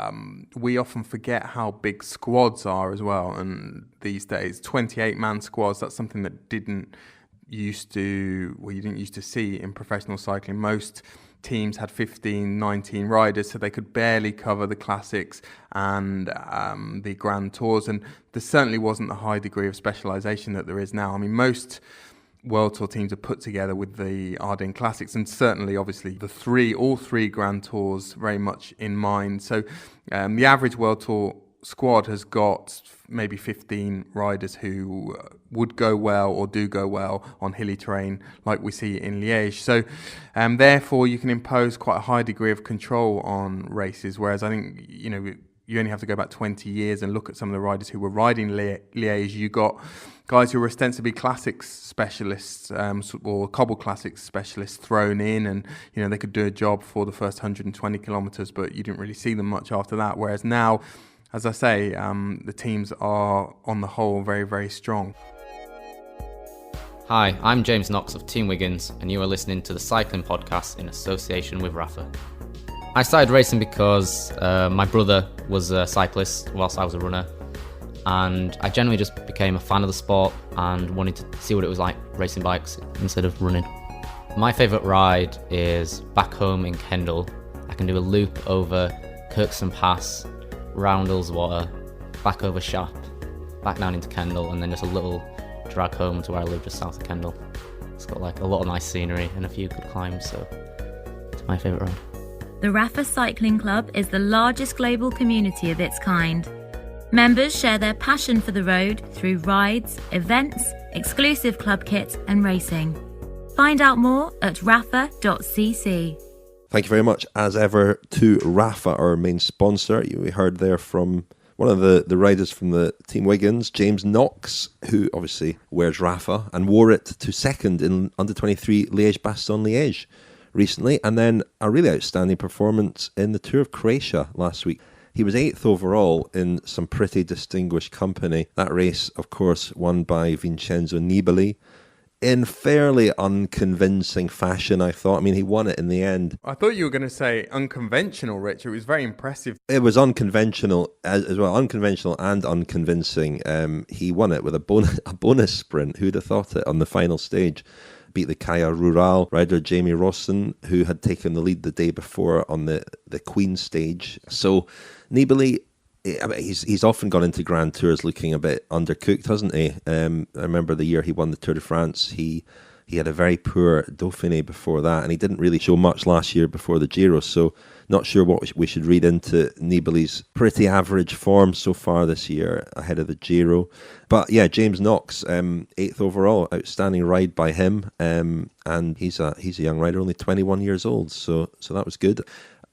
we often forget how big squads are as well. And these days, 28-man squads, that's something that you didn't used to see in professional cycling. Most teams had 15, 19 riders, so they could barely cover the classics and the Grand Tours. And there certainly wasn't the high degree of specialisation that there is now. I mean, most World Tour teams are put together with the Ardennes Classics, and certainly, obviously, all three Grand Tours very much in mind. So the average World Tour squad has got maybe 15 riders who would go well or do go well on hilly terrain like we see in Liège. So therefore, you can impose quite a high degree of control on races, whereas I think, you only have to go back 20 years and look at some of the riders who were riding Liège. You got guys who were ostensibly classics specialists or cobble classics specialists thrown in, and they could do a job for the first 120 kilometres, but you didn't really see them much after that. Whereas now, as I say, the teams are on the whole very, very strong. Hi, I'm James Knox of Team Wiggins, and you are listening to the Cycling Podcast in association with Rapha. I started racing because my brother was a cyclist whilst I was a runner, and I generally just became a fan of the sport and wanted to see what it was like racing bikes instead of running. My favourite ride is back home in Kendal. I can do a loop over Kirkstone Pass, round Ullswater, back over Shap, back down into Kendal, and then just a little drag home to where I live just south of Kendal. It's got a lot of nice scenery and a few good climbs, so it's my favourite ride. The Rapha Cycling Club is the largest global community of its kind. Members share their passion for the road through rides, events, exclusive club kit and racing. Find out more at rapha.cc. Thank you very much, as ever, to Rapha, our main sponsor. We heard there from one of the riders from the Team Wiggins, James Knox, who obviously wears Rapha and wore it to second in under-23 Liège-Bastogne-Liège recently, and then a really outstanding performance in the Tour of Croatia last week. He was 8th overall in some pretty distinguished company. That race, of course, won by Vincenzo Nibali in fairly unconvincing fashion, I thought. I mean, he won it in the end. I thought you were going to say unconventional, Rich. It was very impressive. It was unconventional as well, unconventional and unconvincing. He won it with a bonus sprint. Who'd have thought it on the final stage? Beat the Kaya Rural rider Jamie Rawson, who had taken the lead the day before on the Queen stage. So Nibali, he's often gone into Grand Tours looking a bit undercooked, hasn't he? I remember the year he won the Tour de France, he had a very poor Dauphiné before that, and he didn't really show much last year before the Giro, so not sure what we should read into Nibali's pretty average form so far this year ahead of the Giro. But yeah, James Knox, 8th overall, outstanding ride by him, and he's a young rider, only 21 years old, so that was good.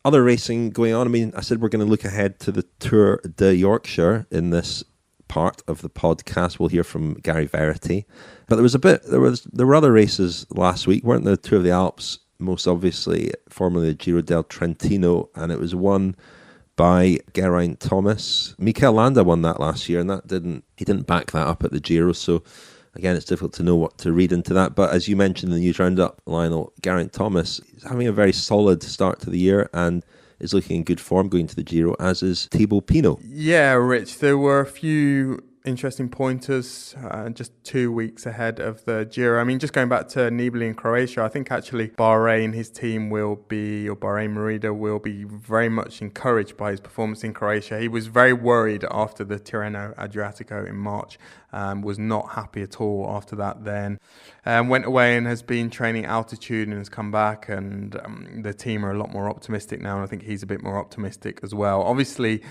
Other racing going on. I mean, I said we're going to look ahead to the Tour de Yorkshire in this part of the podcast. We'll hear from Gary Verity. But there were other races last week, weren't there? The Tour of the Alps, most obviously, formerly the Giro del Trentino, and it was won by Geraint Thomas. Mikel Landa won that last year, and he didn't back that up at the Giro, so again, it's difficult to know what to read into that. But as you mentioned in the news roundup, Lionel, Geraint Thomas is having a very solid start to the year and is looking in good form going to the Giro, as is Thibaut Pinot. Yeah, Rich, there were a few interesting pointers just 2 weeks ahead of the Giro. I mean, just going back to Nibali in Croatia, I think actually Bahrain, his team Bahrain Merida will be very much encouraged by his performance in Croatia. He was very worried after the Tirreno Adriatico in March, was not happy at all after that then. Went away and has been training altitude and has come back, and the team are a lot more optimistic now, and I think he's a bit more optimistic as well. Obviously,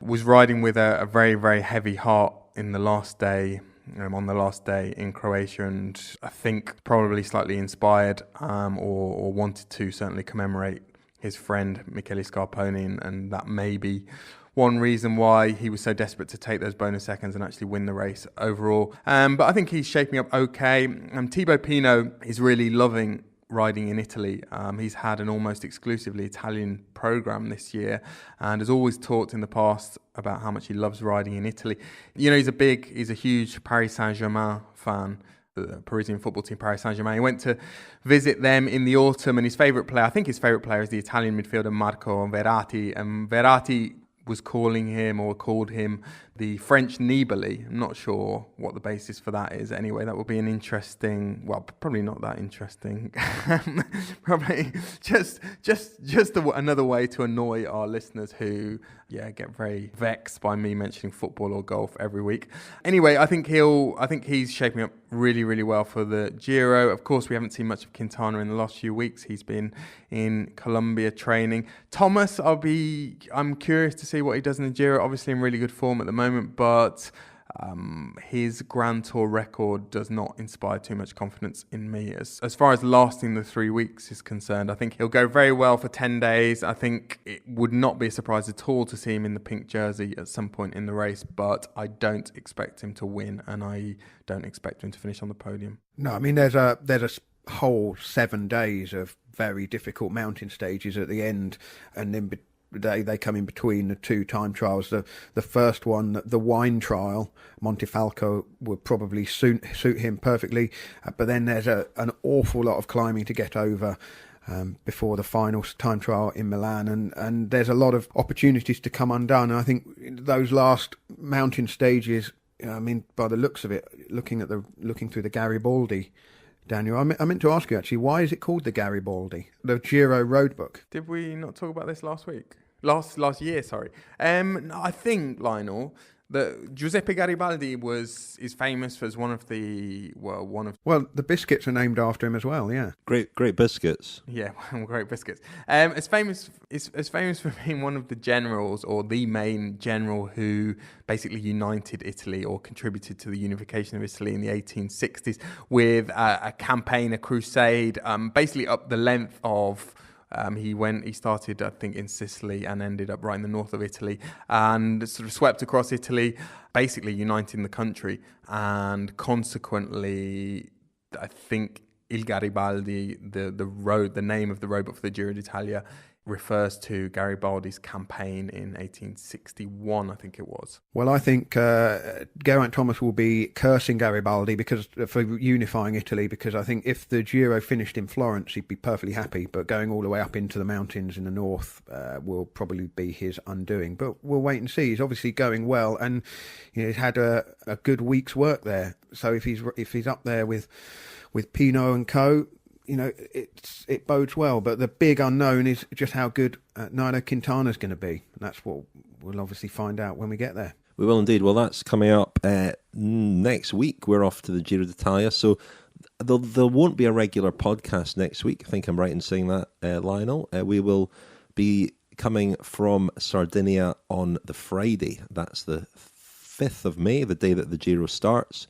was riding with a very, very heavy heart in the last day, on the last day in Croatia, and I think probably slightly inspired or wanted to certainly commemorate his friend Michele Scarponi, and that may be one reason why he was so desperate to take those bonus seconds and actually win the race overall. But I think he's shaping up okay. Thibaut Pinot is really loving riding in Italy. He's had an almost exclusively Italian program this year and has always talked in the past about how much he loves riding in Italy. You know, he's a huge Paris Saint-Germain fan, the Parisian football team Paris Saint-Germain. He went to visit them in the autumn, and his favourite player is the Italian midfielder Marco Verratti, and Verratti was called him the French Nibali. I'm not sure what the basis for that is. Anyway, that would be an interesting, well, probably not that interesting. Probably just another way to annoy our listeners who, get very vexed by me mentioning football or golf every week. Anyway, I think he's shaping up really, really well for the Giro. Of course, we haven't seen much of Quintana in the last few weeks. He's been in Colombia training. Thomas, I'm curious to see what he does in the Giro. Obviously in really good form at the moment, but his Grand Tour record does not inspire too much confidence in me as far as lasting the 3 weeks is concerned. I think he'll go very well for 10 days. I think it would not be a surprise at all to see him in the pink jersey at some point in the race, but I don't expect him to win, and I don't expect him to finish on the podium. No, I mean, there's a whole 7 days of very difficult mountain stages at the end, and then they come in between the two time trials. The first one, the wine trial, Montefalco, would probably suit him perfectly, but then there's an awful lot of climbing to get over before the final time trial in Milan, and there's a lot of opportunities to come undone. And I think those last mountain stages, I mean, by the looks of it, looking through the Garibaldi, Daniel, I meant to ask you actually, why is it called the Garibaldi, the Giro roadbook? Did we not talk about this last week? Last year, sorry. I think, Lionel, that Giuseppe Garibaldi is famous as one of the biscuits are named after him as well. Yeah, great biscuits. Yeah, great biscuits. It's famous for being one of the generals, or the main general, who basically united Italy or contributed to the unification of Italy in the 1860s with a campaign, a crusade, basically up the length of. He started, I think, in Sicily and ended up right in the north of Italy, and sort of swept across Italy, basically uniting the country. And consequently, I think Il Garibaldi, the name of the roadbook for the Giro d'Italia, refers to Garibaldi's campaign in 1861, I think it was. Well, I think Geraint Thomas will be cursing Garibaldi for unifying Italy, because I think if the Giro finished in Florence, he'd be perfectly happy, but going all the way up into the mountains in the north will probably be his undoing. But we'll wait and see. He's obviously going well, and he's had a good week's work there. So if he's up there with Pinot and co., it bodes well. But the big unknown is just how good Nairo Quintana's going to be. And that's what we'll obviously find out when we get there. We will indeed. Well, that's coming up next week. We're off to the Giro d'Italia, so there won't be a regular podcast next week. I think I'm right in saying that, Lionel. We will be coming from Sardinia on the Friday. That's the 5th of May, the day that the Giro starts.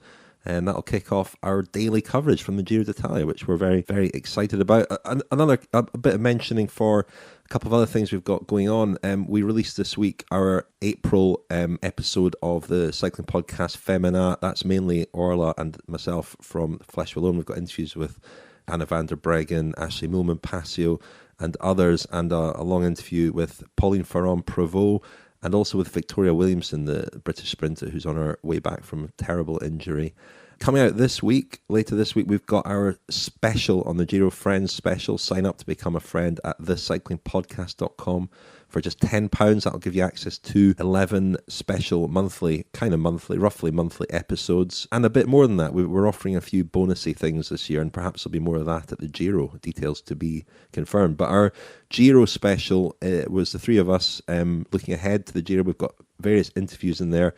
And that'll kick off our daily coverage from the Giro d'Italia, which we're very, very excited about. Another bit of mentioning for a couple of other things we've got going on. We released this week our April episode of the cycling podcast Femina. That's mainly Orla and myself from Flesh Alone. We've got interviews with Anna van der Breggen, Ashley Moolman-Passio, and others, and a long interview with Pauline Ferrand-Prévot, and also with Victoria Williamson, the British sprinter who's on her way back from a terrible injury. Coming out later this week, we've got our special on the Giro Friends special. Sign up to become a friend at thecyclingpodcast.com for just £10. That'll give you access to 11 special roughly monthly episodes, and a bit more than that. We're offering a few bonusy things this year, and perhaps there'll be more of that at the Giro. Details to be confirmed. But our Giro special was the three of us looking ahead to the Giro. We've got various interviews in there,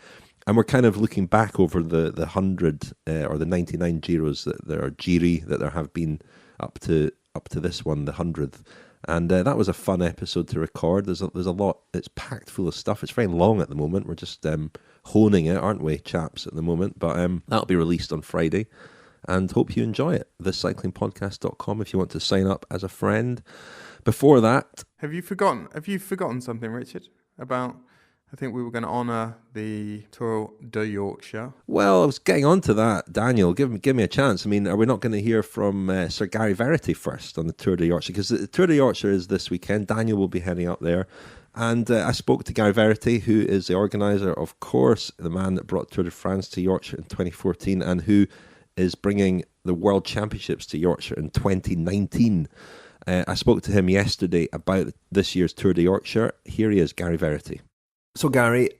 and we're kind of looking back over the 100 or the 99 Giros that there are Giri that there have been up to this one, the 100th. And that was a fun episode to record. There's a lot. It's packed full of stuff. It's very long at the moment. We're just honing it, aren't we, chaps, at the moment? But that'll be released on Friday, and hope you enjoy it. TheCyclingPodcast.com if you want to sign up as a friend. Before that, Have you forgotten something, Richard, about? I think we were going to honour the Tour de Yorkshire. Well, I was getting on to that, Daniel. Give me a chance. I mean, are we not going to hear from Sir Gary Verity first on the Tour de Yorkshire? Because the Tour de Yorkshire is this weekend. Daniel will be heading up there. And I spoke to Gary Verity, who is the organiser, of course, the man that brought Tour de France to Yorkshire in 2014, and who is bringing the World Championships to Yorkshire in 2019. I spoke to him yesterday about this year's Tour de Yorkshire. Here he is, Gary Verity. So Gary,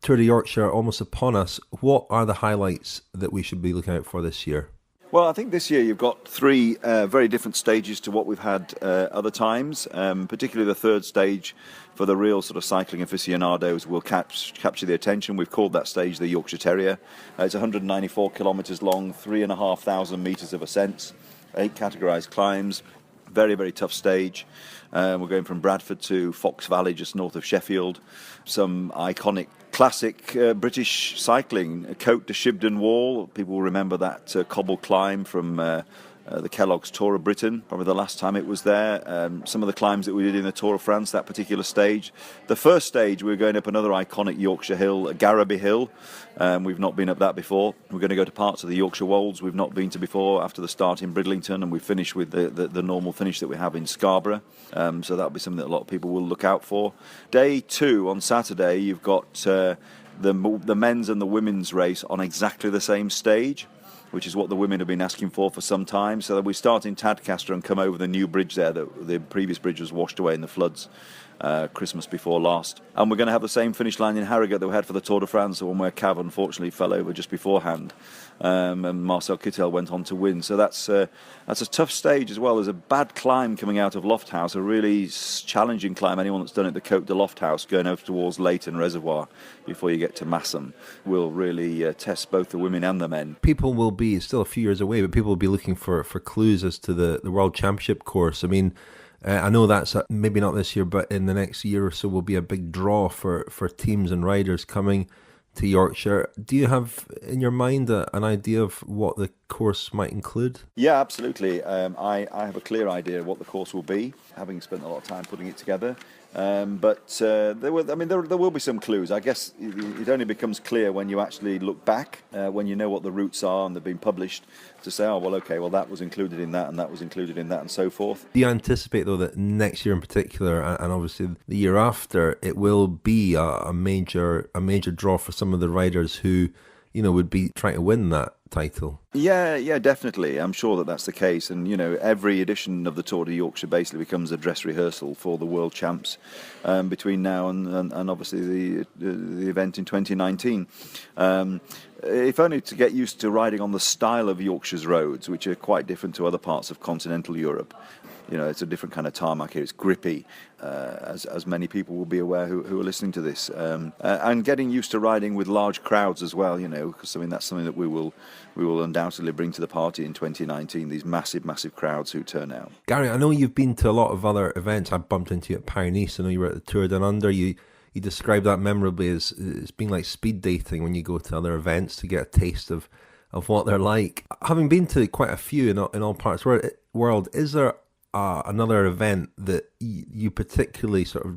Tour de Yorkshire almost upon us. What are the highlights that we should be looking out for this year? Well, I think this year you've got three very different stages to what we've had other times, particularly the third stage for the real sort of cycling aficionados will capture the attention. We've called that stage the Yorkshire Terrier. It's 194 kilometres long, 3,500 metres of ascents, 8 categorised climbs. Very, very tough stage. We're going from Bradford to Fox Valley, just north of Sheffield. Some iconic classic British cycling, Côte de Shibden Wall. People will remember that cobble climb from the Kellogg's Tour of Britain, probably the last time it was there. Some of the climbs that we did in the Tour of France, that particular stage. The first stage, we're going up another iconic Yorkshire hill, Garraby Hill. We've not been up that before. We're going to go to parts of the Yorkshire Wolds we've not been to before after the start in Bridlington, and we finish with the normal finish that we have in Scarborough. So that'll be something that a lot of people will look out for. Day 2 on Saturday, you've got the men's and the women's race on exactly the same stage, which is what the women have been asking for some time. So we start in Tadcaster and come over the new bridge there. The previous bridge was washed away in the floods Christmas before last. And we're going to have the same finish line in Harrogate that we had for the Tour de France, the one where Cav unfortunately fell over just beforehand. And Marcel Kittel went on to win. So that's a tough stage as well. There's a bad climb coming out of Lofthouse, a really challenging climb. Anyone that's done it, the Côte de Lofthouse, going over towards Leighton Reservoir before you get to Massam, will really test both the women and the men. People will be, it's still a few years away, but people will be looking for clues as to the World Championship course. I mean, I know that's maybe not this year, but in the next year or so will be a big draw for teams and riders coming to Yorkshire. Do you have in your mind an idea of what the course might include? Yeah, absolutely. I have a clear idea of what the course will be, having spent a lot of time putting it together. But there will be some clues. I guess it only becomes clear when you actually look back, when you know what the routes are and they've been published, to say, oh, well, okay, well, that was included in that and that was included in that and so forth. Do you anticipate, though, that next year in particular, and obviously the year after, it will be a major draw for some of the riders who, would be trying to win that title? Yeah, definitely. I'm sure that that's the case. And, every edition of the Tour de Yorkshire basically becomes a dress rehearsal for the world champs between now and obviously the event in 2019. If only to get used to riding on the style of Yorkshire's roads, which are quite different to other parts of continental Europe. It's a different kind of tarmac here. It's grippy, as many people will be aware who are listening to this. And getting used to riding with large crowds as well, because that's something that we will undoubtedly bring to the party in 2019, these massive crowds who turn out. Gary, I know you've been to a lot of other events. I bumped into you at Paris-Nice. I know you were at the Tour Down Under. You described that memorably as being like speed dating when you go to other events to get a taste of what they're like. Having been to quite a few in all parts of the world, is there another event that you particularly sort of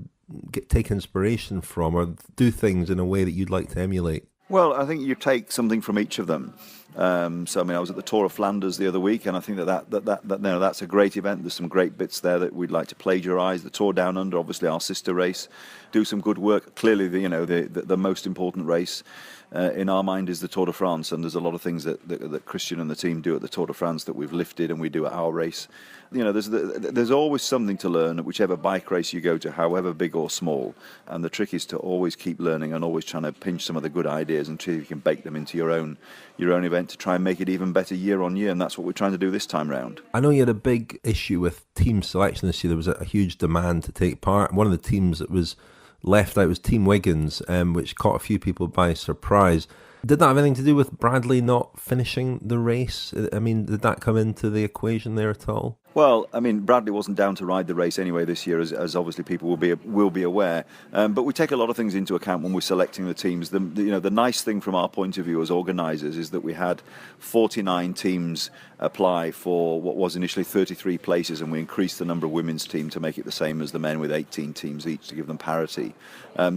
take inspiration from or do things in a way that you'd like to emulate? Well, I think you take something from each of them. I was at the Tour of Flanders the other week, and I think that's a great event. There's some great bits there that we'd like to plagiarise. The Tour Down Under, obviously our sister race, do some good work. Clearly, the most important race in our mind is the Tour de France, and there's a lot of things that Christian and the team do at the Tour de France that we've lifted and we do at our race. There's always something to learn at whichever bike race you go to, however big or small. And the trick is to always keep learning and always trying to pinch some of the good ideas and see if you can bake them into your own event to try and make it even better year on year. And that's what we're trying to do this time round. I know you had a big issue with team selection this year. There was a huge demand to take part. One of the teams that was left out was Team Wiggins, which caught a few people by surprise. Did that have anything to do with Bradley not finishing the race? I mean, did that come into the equation there at all? Well, I mean, Bradley wasn't down to ride the race anyway this year, as obviously people will be aware. But we take a lot of things into account when we're selecting the teams. The nice thing from our point of view as organisers is that we had 49 teams apply for what was initially 33 places, and we increased the number of women's team to make it the same as the men with 18 teams each to give them parity.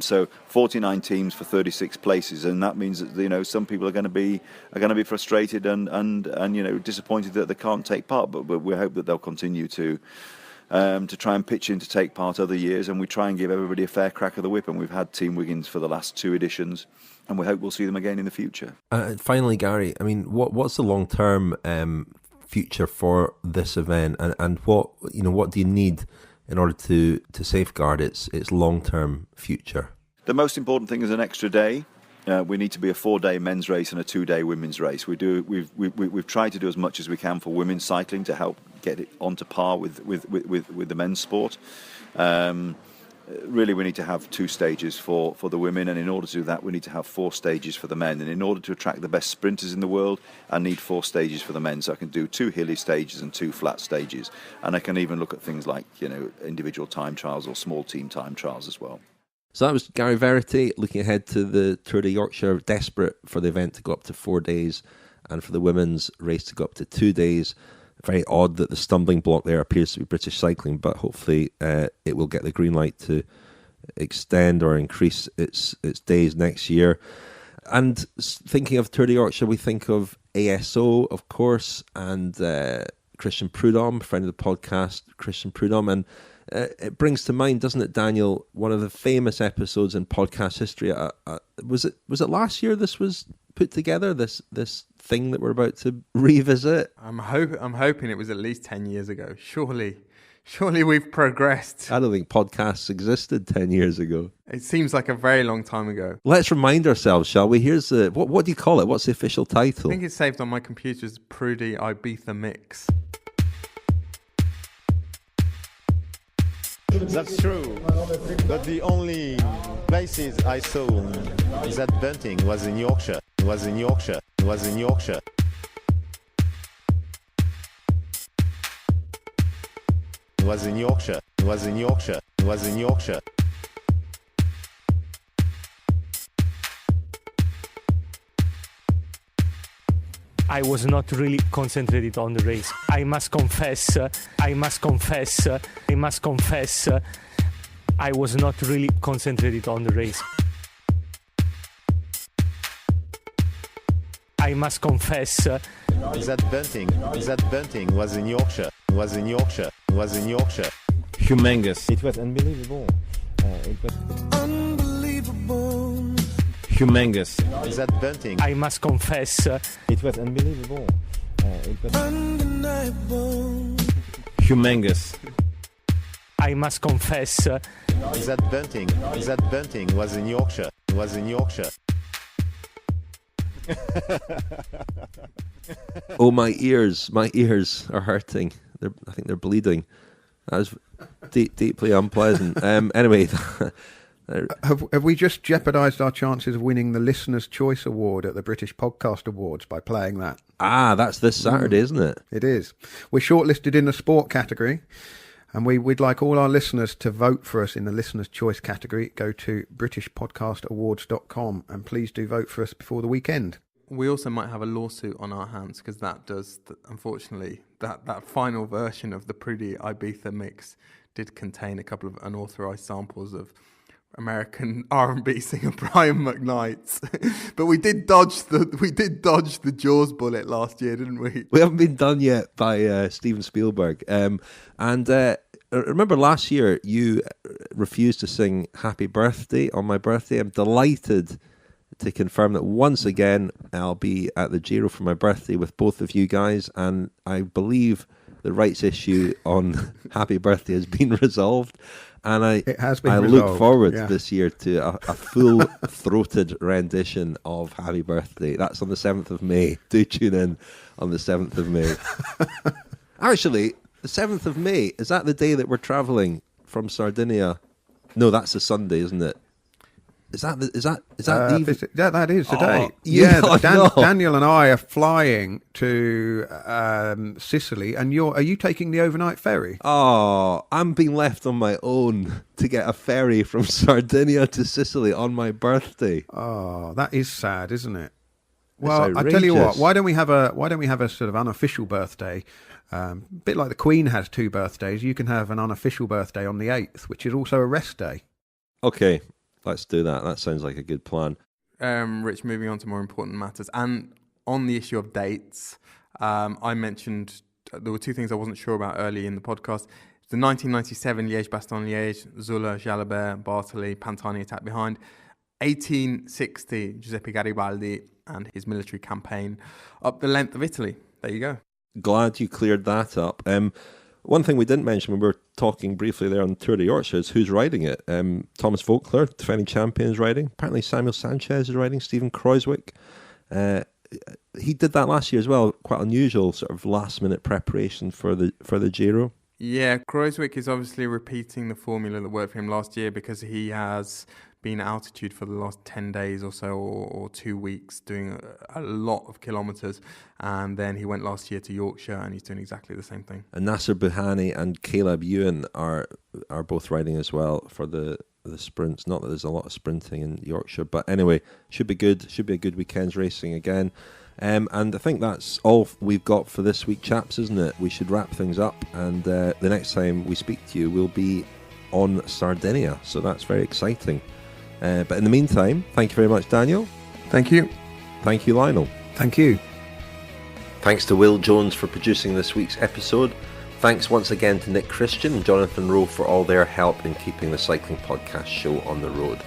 So 49 teams for 36 places, and that means that some people are going to be frustrated and disappointed that they can't take part. But we hope that they'll continue to try and pitch in to take part other years, and we try and give everybody a fair crack of the whip. And we've had Team Wiggins for the last 2 editions, and we hope we'll see them again in the future. Finally, Gary, I mean, what's the long-term future for this event, and what do you need in order to safeguard its long-term future? The most important thing is an extra day. We need to be a 4-day men's race and a 2-day women's race. We've tried to do as much as we can for women's cycling to help get it onto par with the men's sport. Really, we need to have 2 stages for the women, and in order to do that, we need to have 4 stages for the men. And in order to attract the best sprinters in the world, I need 4 stages for the men. So I can do 2 hilly stages and 2 flat stages, and I can even look at things like individual time trials or small team time trials as well. So that was Gary Verity looking ahead to the Tour de Yorkshire, desperate for the event to go up to 4 days and for the women's race to go up to 2 days. Very odd that the stumbling block there appears to be British cycling, but hopefully it will get the green light to extend or increase its days next year. And thinking of Tour de Yorkshire, we think of ASO, of course, and Christian Prudhomme, friend of the podcast, Christian Prudhomme, and it brings to mind, doesn't it, Daniel, one of the famous episodes in podcast history. Was it last year this was put together, this thing that we're about to revisit? I'm hoping it was at least 10 years ago. Surely we've progressed. I don't think podcasts existed 10 years ago. It seems like a very long time ago. Let's remind ourselves, shall we? Here's what do you call it? What's the official title? I think it's saved on my computer as Prudy Ibiza Mix. That's true, but the only places I saw that bunting was in Yorkshire. Was in Yorkshire. I was not really concentrated on the race. I must confess, I was not really concentrated on the race. I must confess. That bunting was in Yorkshire. Humongous. It was unbelievable. Unbelievable. Humongous. That bunting. I must confess. It was unbelievable. Undeniable. Humongous. I must confess. That bunting was in Yorkshire. Oh, my ears are hurting. I think they're bleeding. That was deeply unpleasant. Anyway, have we just jeopardised our chances of winning the Listener's Choice Award at the British Podcast Awards by playing that? That's this Saturday, isn't it? It is. We're shortlisted in the sport category, and we'd like all our listeners to vote for us in the Listener's Choice category. Go to BritishPodcastAwards.com and please do vote for us before the weekend. We also might have a lawsuit on our hands because that does, unfortunately, that final version of the Pretty Ibiza mix did contain a couple of unauthorised samples of American R&B singer Brian McKnight's. But we did dodge the Jaws bullet last year, didn't we? We haven't been done yet by Steven Spielberg. Remember last year you refused to sing Happy Birthday on my birthday. I'm delighted to confirm that once again I'll be at the Giro for my birthday with both of you guys, and I believe the rights issue on Happy Birthday has been resolved, and I look forward this year to a full-throated rendition of Happy Birthday. That's on the 7th of May. Do tune in on the 7th of May. Actually, the 7th of May, is that the day that we're travelling from Sardinia? No, that's a Sunday, isn't it? Is that the that is today. Daniel and I are flying to Sicily, and are you taking the overnight ferry? Oh, I'm being left on my own to get a ferry from Sardinia to Sicily on my birthday. Oh, that is sad, isn't it? Well, I tell you what. Why don't we have a sort of unofficial birthday? A bit like the Queen has 2 birthdays. You can have an unofficial birthday on the 8th, which is also a rest day. Okay. Let's do that. That sounds like a good plan. Rich, moving on to more important matters. And on the issue of dates, I mentioned there were 2 things I wasn't sure about early in the podcast. The 1997 Liège-Bastogne-Liège, Zulla, Jalabert, Bartoli, Pantani attack behind. 1860, Giuseppe Garibaldi and his military campaign up the length of Italy. There you go. Glad you cleared that up. One thing we didn't mention when we were talking briefly there on Tour de Yorkshire is who's riding it. Thomas Vogler, defending champion, is riding. Apparently Samuel Sanchez is riding. Stephen Kreuzwick. He did that last year as well. Quite unusual sort of last-minute preparation for the Giro. Yeah, Kreuzwick is obviously repeating the formula that worked for him last year because he has been at altitude for the last 10 days or so, or 2 weeks, doing a lot of kilometres. And then he went last year to Yorkshire, and he's doing exactly the same thing. And Nasser Buhani and Caleb Ewan are both riding as well for the sprints. Not that there's a lot of sprinting in Yorkshire, but anyway, should be good. Should be a good weekend's racing again. And I think that's all we've got for this week, chaps, isn't it? We should wrap things up, and the next time we speak to you will be on Sardinia, so that's very exciting. But in the meantime, thank you very much, Daniel. Thank you. Thank you, Lionel. Thank you. Thanks to Will Jones for producing this week's episode. Thanks once again to Nick Christian and Jonathan Rowe for all their help in keeping the Cycling Podcast show on the road.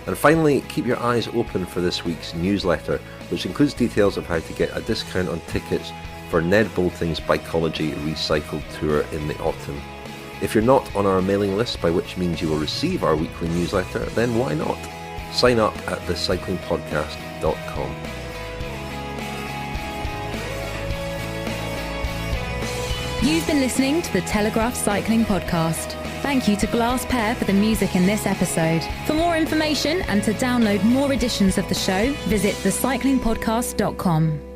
And finally, keep your eyes open for this week's newsletter, which includes details of how to get a discount on tickets for Ned Boulting's Bikeology Recycled Tour in the autumn. If you're not on our mailing list, by which means you will receive our weekly newsletter, then why not? Sign up at thecyclingpodcast.com. You've been listening to the Telegraph Cycling Podcast. Thank you to Glass Pear for the music in this episode. For more information and to download more editions of the show, visit thecyclingpodcast.com.